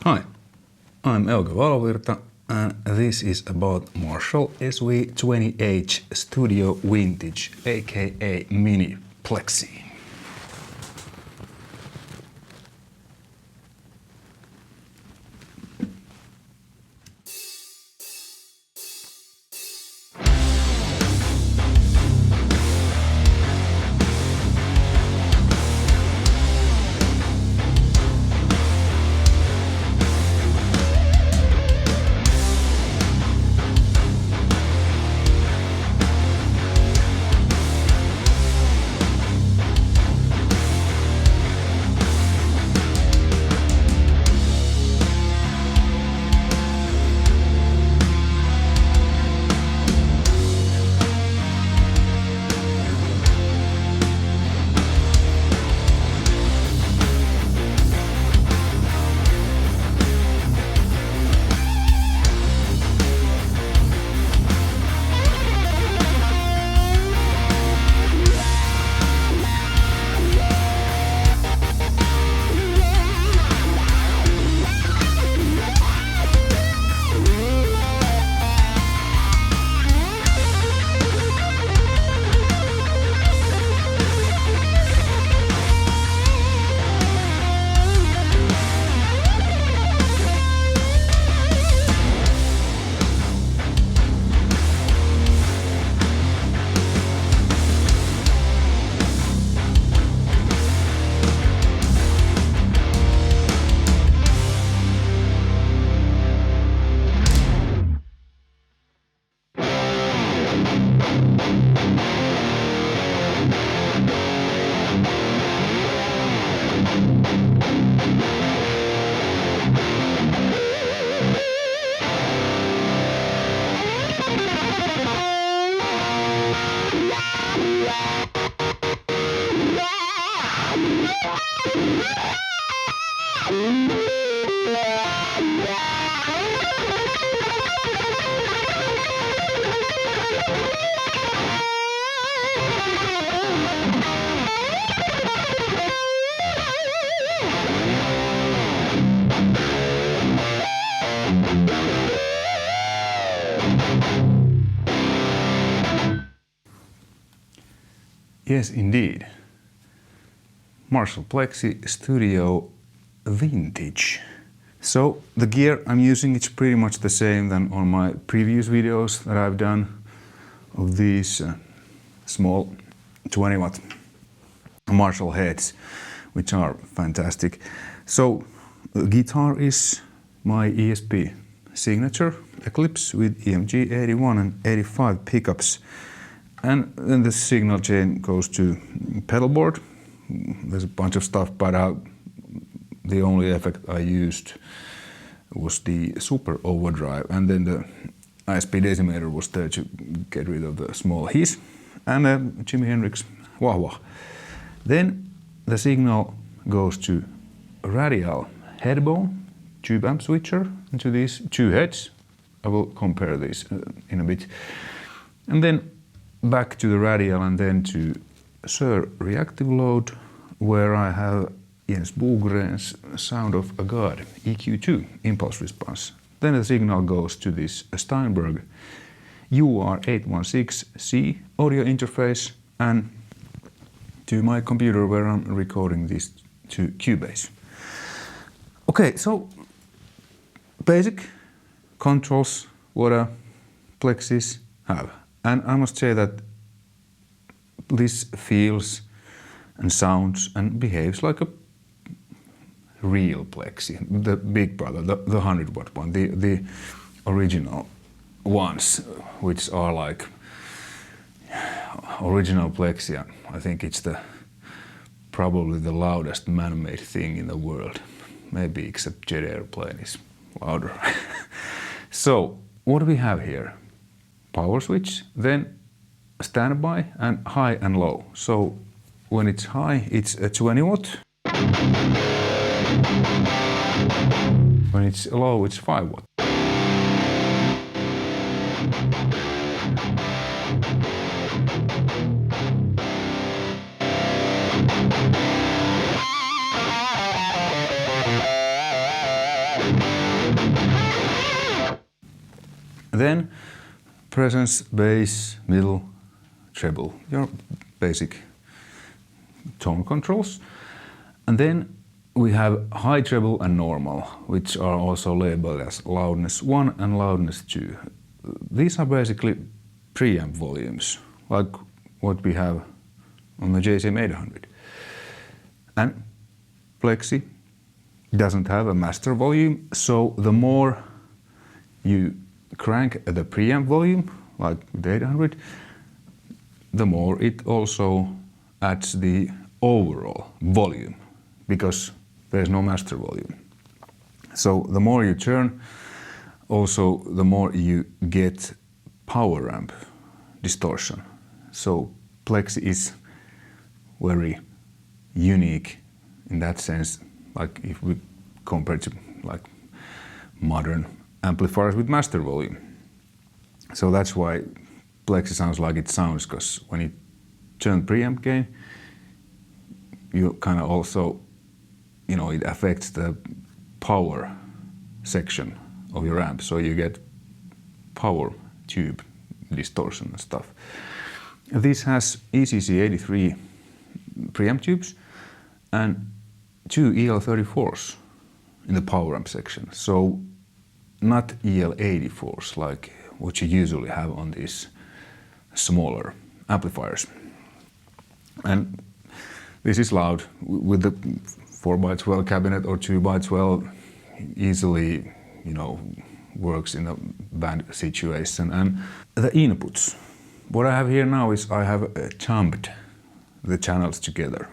Hi, I'm Euge Valovirta and this is about Marshall SV20H Studio Vintage, aka Mini Plexi. Yes, indeed. Marshall Plexi Studio Vintage. So the gear I'm using is pretty much the same than on my previous videos that I've done of these small 20-watt Marshall heads, which are fantastic. So the guitar is my ESP signature Eclipse with EMG 81 and 85 pickups. And then the signal chain goes to pedal board. There's a bunch of stuff, but the only effect I used was the super overdrive, and then the ISP decimator was there to get rid of the small hiss, and Jimi Hendrix wah wah. Then the signal goes to a radial headbone tube amp switcher into these two heads. I will compare these in a bit. And then back to the radial and then to Sir reactive load, where I have Jens Bogren's Sound of a God EQ2 impulse response. Then the signal goes to this Steinberg UR816C audio interface and to my computer where I'm recording these to Cubase. Okay, so basic controls what a Plexis have. And I must say that this feels and sounds and behaves like a real Plexi, the big brother, the 100-watt one, the original ones, which are like original Plexi. I think it's probably the loudest man-made thing in the world, maybe except jet airplane is louder. So what do we have here? Power switch, then standby and high and low. So when it's high, it's a 20 watt. When it's low, it's 5 watt. Then presence, bass, middle, treble, your basic tone controls. And then we have high treble and normal, which are also labeled as loudness 1 and loudness 2. These are basically preamp volumes, like what we have on the JCM800. And Plexi doesn't have a master volume, so the more you crank the preamp volume, like with 800, the more it also adds the overall volume, because there's no master volume. So the more you turn, also the more you get power amp distortion. So Plexi is very unique in that sense, like if we compare to like modern amplifiers with master volume. So that's why Plexi sounds like it sounds, because when you turn preamp gain, you kind of also, you know, it affects the power section of your amp, so you get power tube distortion and stuff. This has ECC83 preamp tubes and 2 EL34s in the power amp section, so not EL84s like what you usually have on these smaller amplifiers. And this is loud. With the 4x12 cabinet or 2x12 easily, you know, works in a band situation. And the inputs. What I have here now is I have chumped the channels together.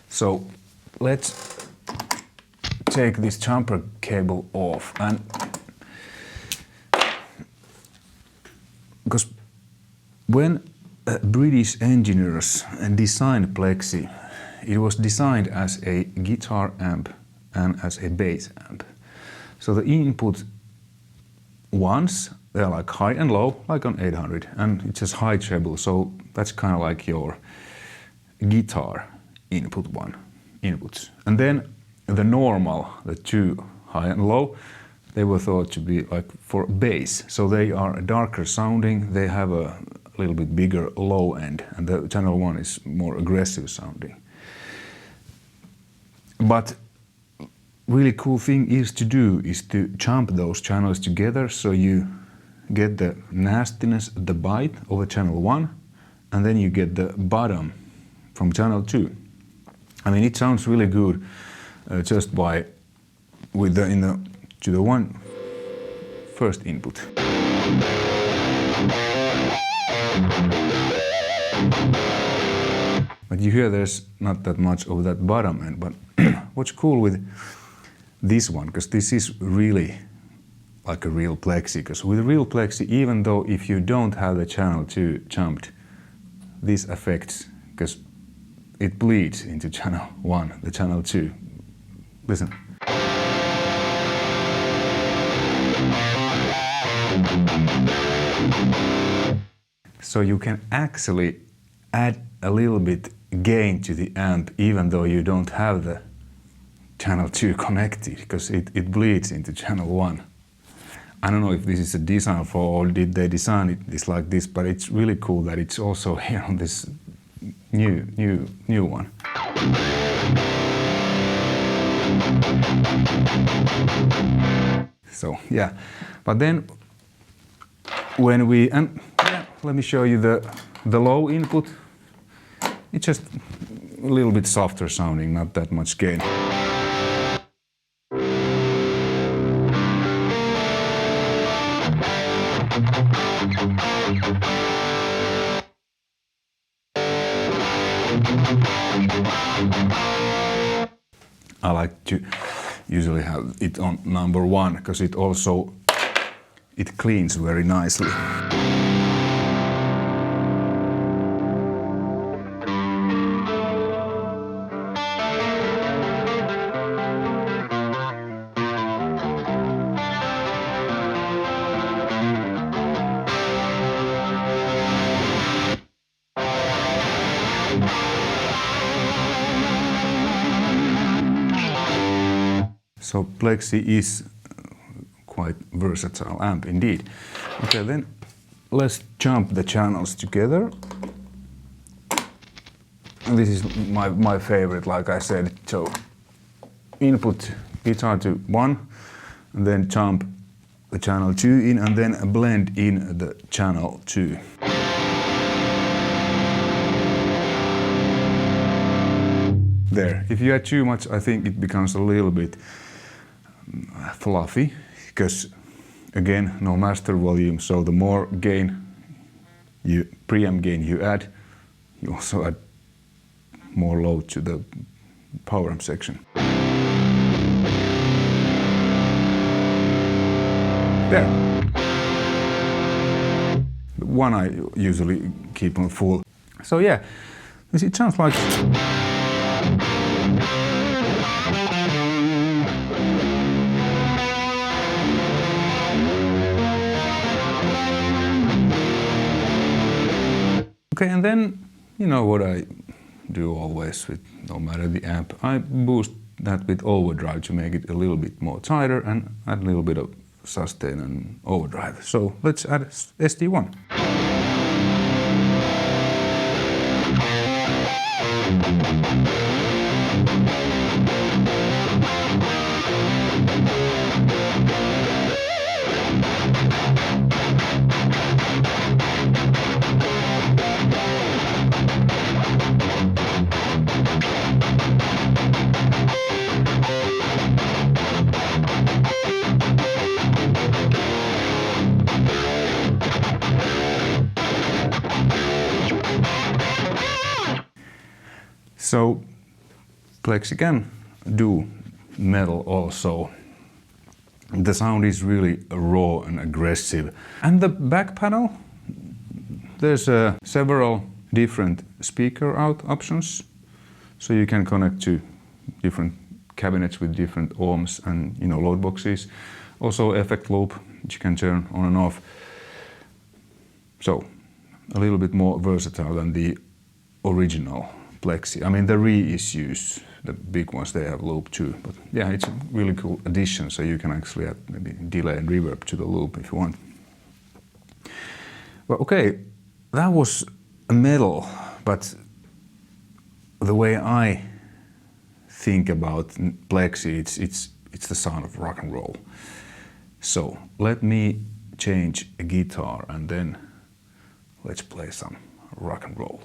So let's take this jumper cable off, and because when British engineers designed Plexi, it was designed as a guitar amp and as a bass amp. So the input ones, they're like high and low, like on 800, and it's just high treble, so that's kind of like your guitar inputs. And then the normal, the 2 high and low, they were thought to be like for bass, so they are darker sounding, they have a little bit bigger low end, and the channel 1 is more aggressive sounding. But really cool thing is to jump those channels together, so you get the nastiness, the bite of a channel 1, and then you get the bottom from channel 2. I mean, it sounds really good just by with the to the one first input. But you hear there's not that much of that bottom end. But what's cool with this one, because this is really like a real Plexi, because with real Plexi, even though if you don't have the channel 2 jumped, this affects, because it bleeds into channel 1, the channel 2. Listen. So you can actually add a little bit gain to the amp even though you don't have the channel 2 connected, because it bleeds into channel 1. I don't know if this is a design flaw or did they design it this like this, but it's really cool that it's also here on this new one. So yeah, but then when we, and yeah, let me show you the low input. It's just a little bit softer sounding, not that much gain. I like to usually have it on number 1 because it also cleans very nicely. So Plexi is quite versatile amp indeed. Okay, then let's jump the channels together. This is my favorite, like I said. So input guitar to 1, and then jump the channel 2 in, and then blend in the channel 2. There. If you add too much, I think it becomes a little bit fluffy, because again, no master volume, so the more gain, preamp gain you add, you also add more load to the power amp section. There. The one I usually keep on full. So yeah, it sounds like. Okay, and then you know what I do always with no matter the amp. I boost that with overdrive to make it a little bit more tighter and add a little bit of sustain and overdrive. So let's add SD1. So Plexi can do metal also. The sound is really raw and aggressive. And the back panel, there's several different speaker out options. So you can connect to different cabinets with different ohms and load boxes. Also effect loop, which you can turn on and off. So a little bit more versatile than the original Plexi. I mean, the reissues, the big ones, they have loop too. But yeah, it's a really cool addition, so you can actually add maybe delay and reverb to the loop if you want. Well, okay, that was a metal, but the way I think about Plexi, it's the sound of rock and roll. So let me change a guitar and then let's play some rock and roll.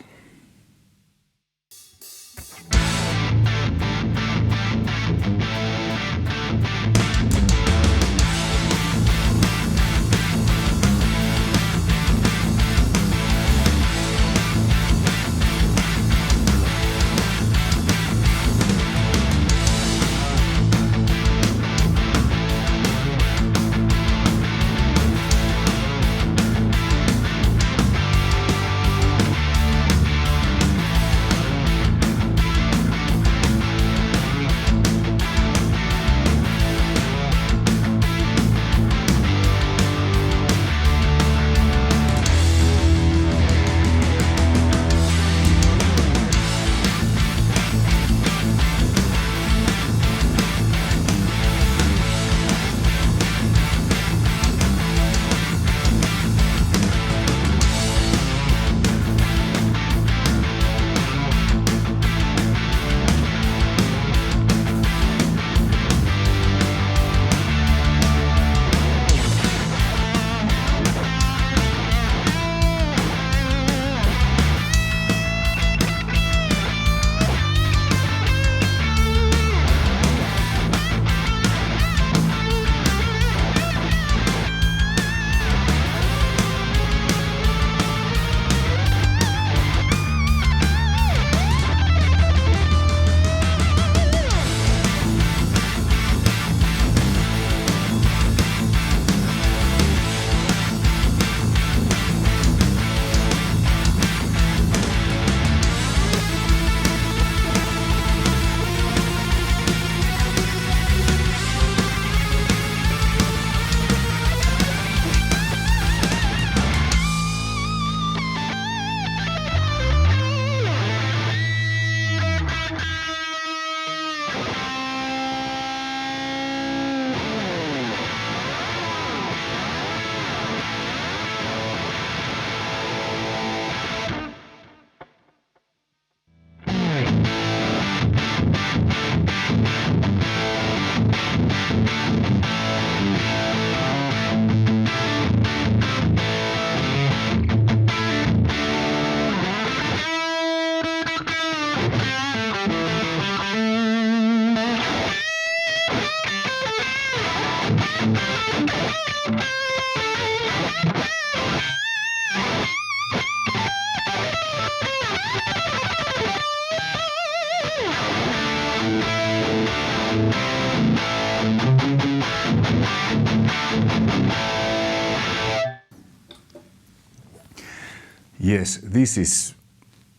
yes, this is,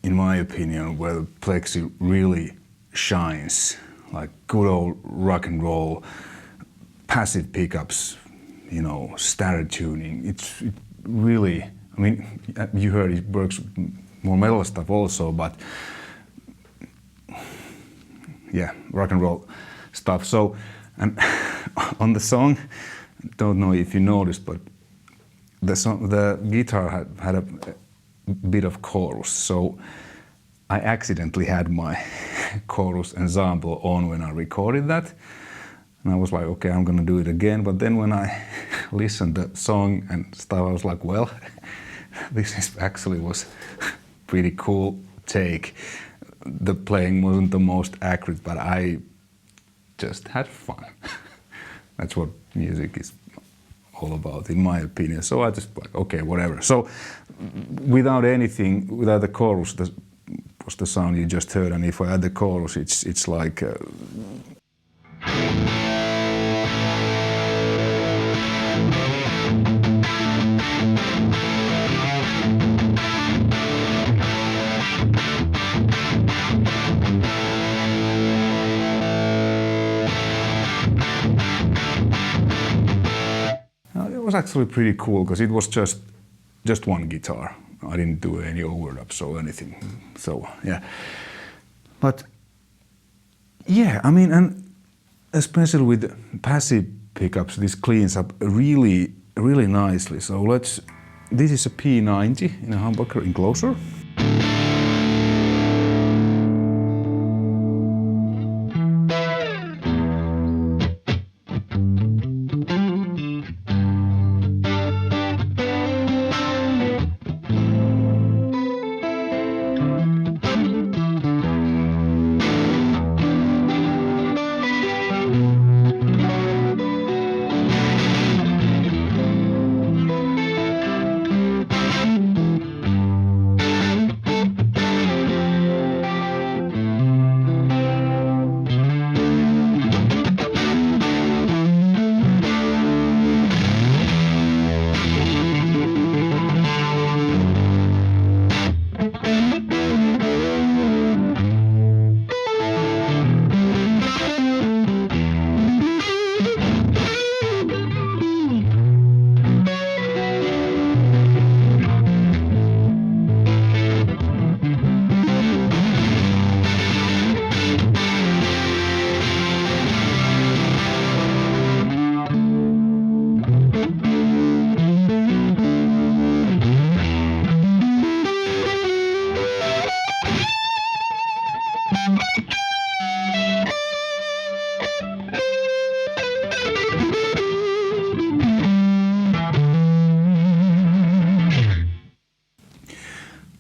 in my opinion, where the Plexi really shines. Like good old rock and roll, passive pickups, you know, standard tuning. It really, I mean, you heard it works more metal stuff also, but yeah, rock and roll stuff. So, and on the song, don't know if you noticed, but the guitar had a bit of chorus. So I accidentally had my chorus ensemble on when I recorded that. And I was like, okay, I'm gonna do it again. But then when I listened to the song and stuff, I was like, well, this is actually was pretty cool take. The playing wasn't the most accurate, but I just had fun. That's what music is all about, in my opinion. So I just like, okay, whatever. So without anything, without the chorus, was the sound you just heard, and if I add the chorus, it's like. It was actually pretty cool because it was just one guitar. I didn't do any overdubs or anything. So yeah, but yeah, I mean, and especially with passive pickups, this cleans up really, really nicely. So this is a P90 in a humbucker enclosure.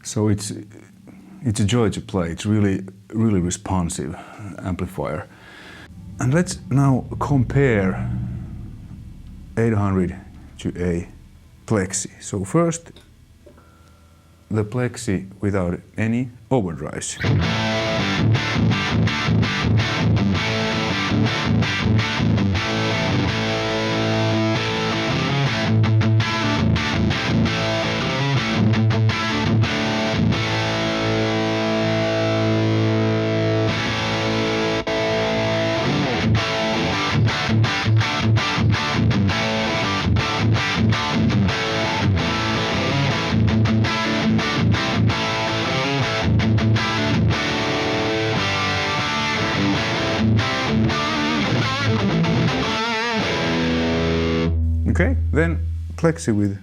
So it's a joy to play. It's really responsive amplifier. And let's now compare 800 to a Plexi. So first, the Plexi without any overdrives. Okay, then Plexi with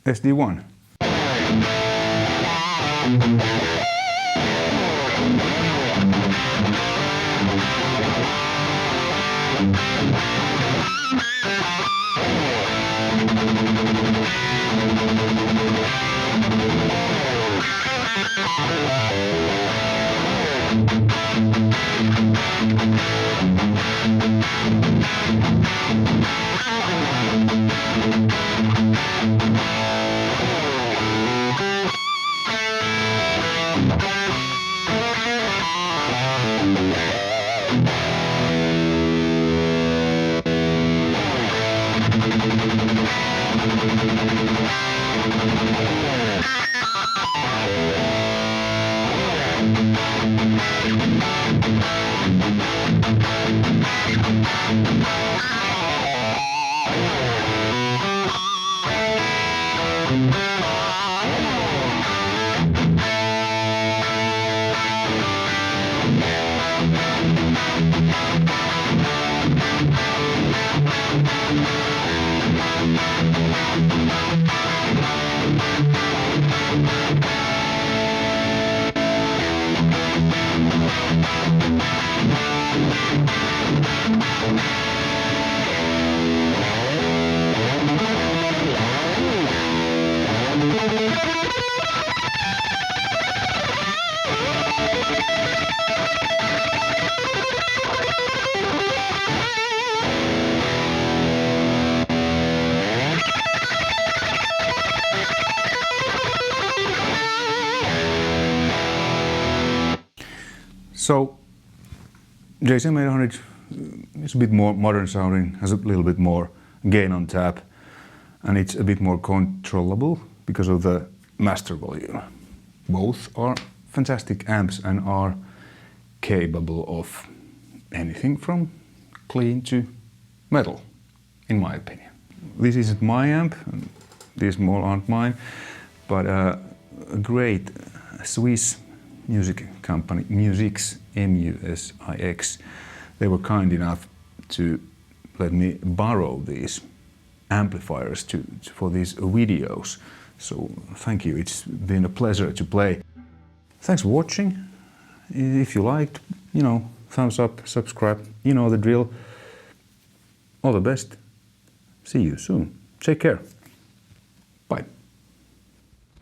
SD1. So JCM800 is a bit more modern sounding, has a little bit more gain on tap, and it's a bit more controllable because of the master volume. Both are fantastic amps and are capable of anything from clean to metal, in my opinion. This isn't my amp, these all aren't mine, but a great Swiss music company, MusiX, MusiX, they were kind enough to let me borrow these amplifiers for these videos. So thank you, it's been a pleasure to play. Thanks for watching. If you liked, thumbs up, subscribe, you know the drill. All the best. See you soon. Take care.